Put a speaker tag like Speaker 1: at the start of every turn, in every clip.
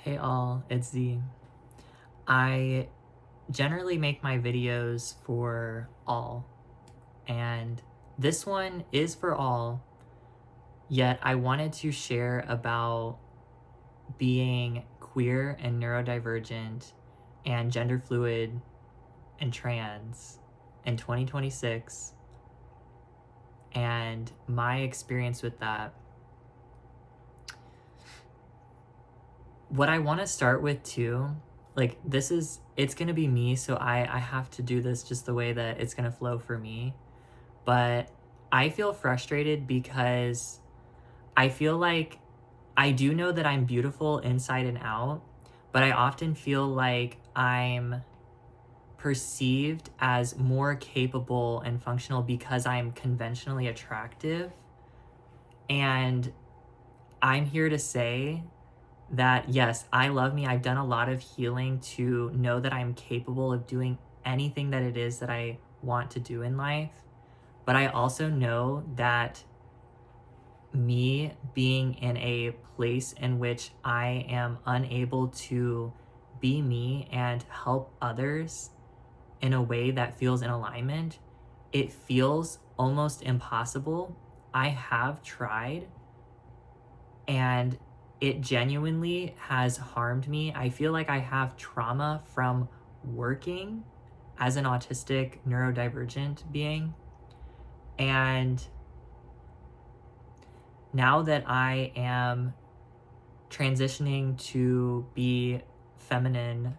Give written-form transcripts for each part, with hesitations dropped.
Speaker 1: Hey all, it's Z. I generally make my videos for all, and this one is for all, yet I wanted to share about being queer and neurodivergent and gender fluid and trans in 2026 and my experience with that. What I want to start with too, like it's going to be me, so I have to do this just the way that it's going to flow for me. But I feel frustrated because I feel like I do know that I'm beautiful inside and out, but I often feel like I'm perceived as more capable and functional because I'm conventionally attractive. And I'm here to say that yes, I love me. I've done a lot of healing to know that I'm capable of doing anything that it is that I want to do in life. But I also know that me being in a place in which I am unable to be me and help others in a way that feels in alignment, it feels almost impossible. I have tried, and it genuinely has harmed me. I feel like I have trauma from working as an autistic neurodivergent being. And now that I am transitioning to be feminine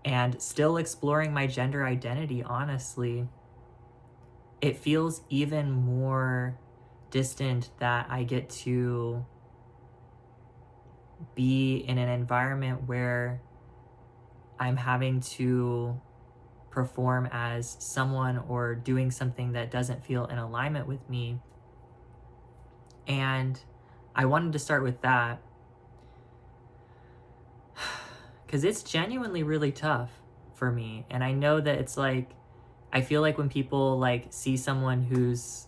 Speaker 1: and still exploring my gender identity, honestly, it feels even more distant that I get to be in an environment where I'm having to perform as someone or doing something that doesn't feel in alignment with me. And I wanted to start with that because it's genuinely really tough for me. And I know that it's like, I feel like when people like see someone who's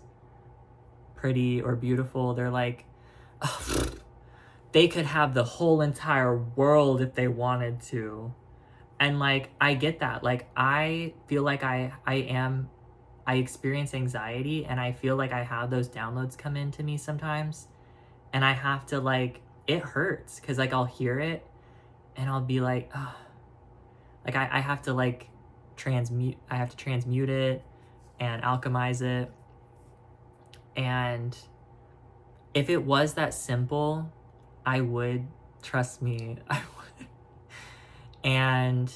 Speaker 1: pretty or beautiful, they're like, oh, they could have the whole entire world if they wanted to. And like, I get that. Like, I feel like I experience anxiety, and I feel like I have those downloads come into me sometimes. And I have to like, it hurts because like I'll hear it and I'll be like, oh, like I have to like I have to transmute it and alchemize it. And if it was that simple, I would, trust me, I would. And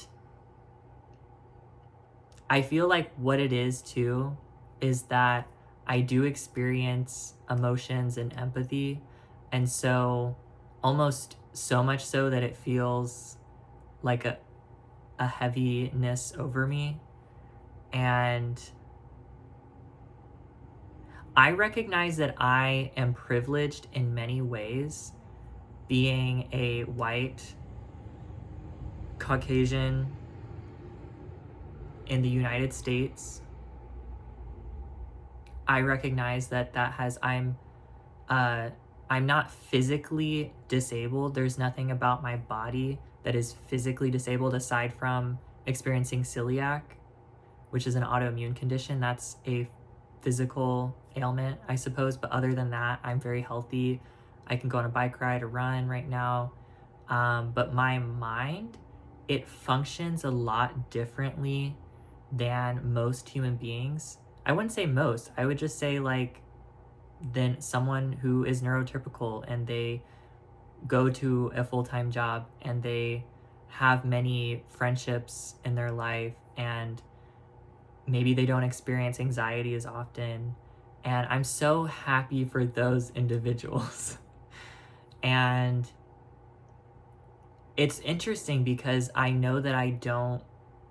Speaker 1: I feel like what it is too is that I do experience emotions and empathy. And so, almost so much so that it feels like a heaviness over me. And I recognize that I am privileged in many ways, being a white Caucasian in the United States. I recognize that I'm not physically disabled. There's nothing about my body that is physically disabled aside from experiencing celiac, which is an autoimmune condition. That's a physical ailment, I suppose. But other than that, I'm very healthy. I can go on a bike ride or run right now. But my mind, it functions a lot differently than most human beings. I wouldn't say most. I would just say like than someone who is neurotypical and they go to a full-time job and they have many friendships in their life and maybe they don't experience anxiety as often. And I'm so happy for those individuals. And it's interesting because I know that I don't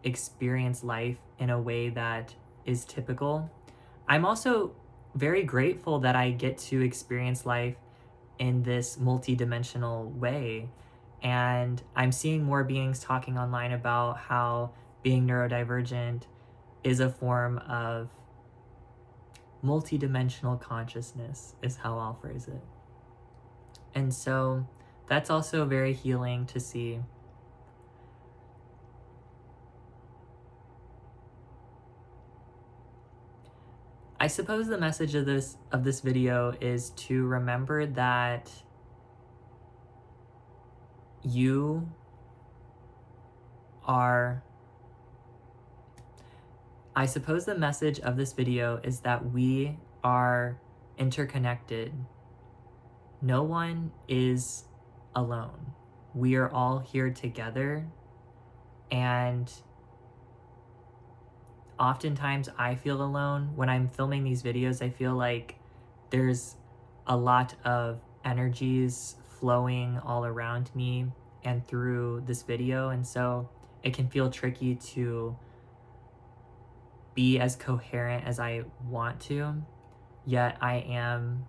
Speaker 1: experience life in a way that is typical. I'm also very grateful that I get to experience life in this multidimensional way. And I'm seeing more beings talking online about how being neurodivergent is a form of multidimensional consciousness, is how I'll phrase it. And so that's also very healing to see. I suppose the message of this video is to remember that you are I suppose the message of this video is that we are interconnected. No one is alone. We are all here together, and oftentimes I feel alone. When I'm filming these videos, I feel like there's a lot of energies flowing all around me and through this video, and so it can feel tricky to be as coherent as I want to, yet I am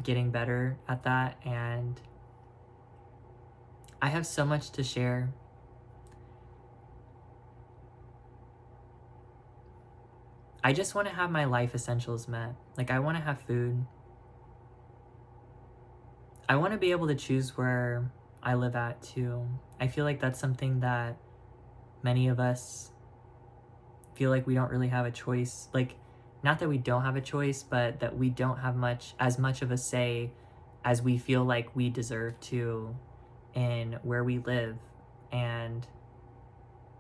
Speaker 1: getting better at that, and I have so much to share. I just want to have my life essentials met. Like, I want to have food. I want to be able to choose where I live at too. I feel like that's something that many of us feel like we don't really have a choice. Like, not that we don't have a choice, but that we don't have as much of a say as we feel like we deserve to in where we live. And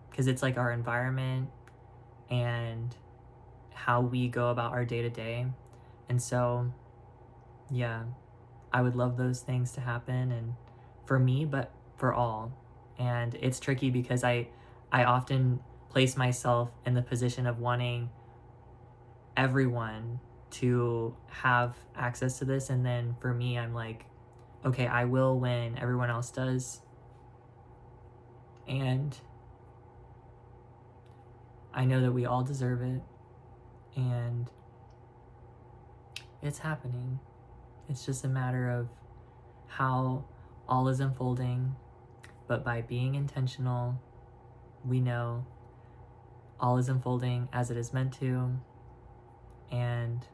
Speaker 1: because it's like our environment and how we go about our day to day. And so, yeah, I would love those things to happen, and for me, but for all. And it's tricky because I often place myself in the position of wanting everyone to have access to this, and then for me, I'm like, okay, I will when everyone else does. And I know that we all deserve it, and it's happening. It's just a matter of how all is unfolding, but by being intentional, we know all is unfolding as it is meant to, and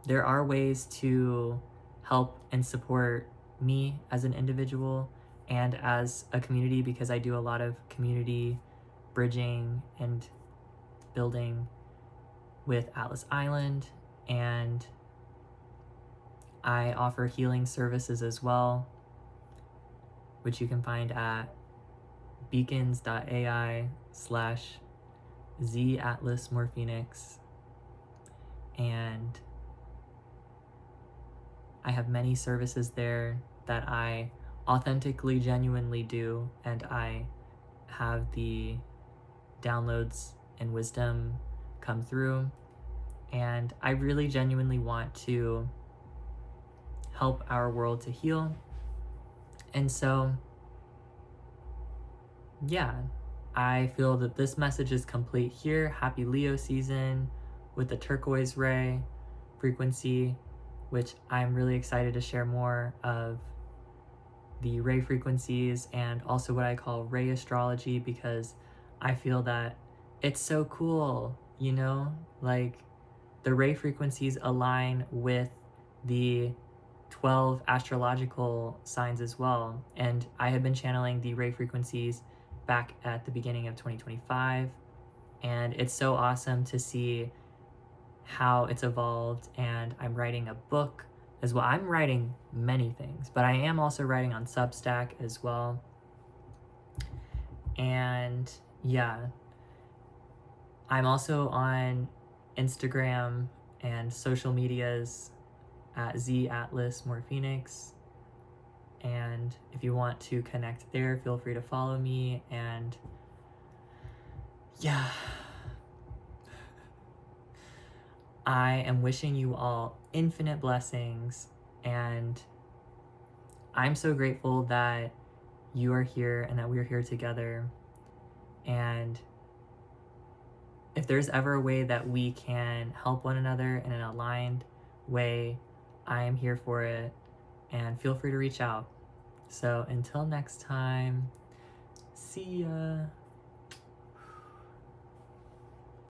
Speaker 1: there are ways to help and support me as an individual and as a community, because I do a lot of community bridging and building with Atlas Island, and I offer healing services as well, which you can find at beacons.ai/ZAtlasMorphoenix. And I have many services there that I authentically, genuinely do, and I have the downloads and wisdom come through. And I really genuinely want to help our world to heal. And so, yeah, I feel that this message is complete here. Happy Leo season with the turquoise ray frequency, which I'm really excited to share more of the ray frequencies and also what I call ray astrology, because I feel that it's so cool, you know? Like, the ray frequencies align with the 12 astrological signs as well. And I have been channeling the ray frequencies back at the beginning of 2025. And it's so awesome to see how it's evolved. And I'm writing a book as well. I'm writing many things, but I am also writing on Substack as well. And yeah, I'm also on Instagram and social medias at ZAtlasMorphoenix. And if you want to connect there, feel free to follow me. And yeah, I am wishing you all infinite blessings, and I'm so grateful that you are here and that we're here together. And if there's ever a way that we can help one another in an aligned way, I am here for it, and feel free to reach out. So until next time, see ya.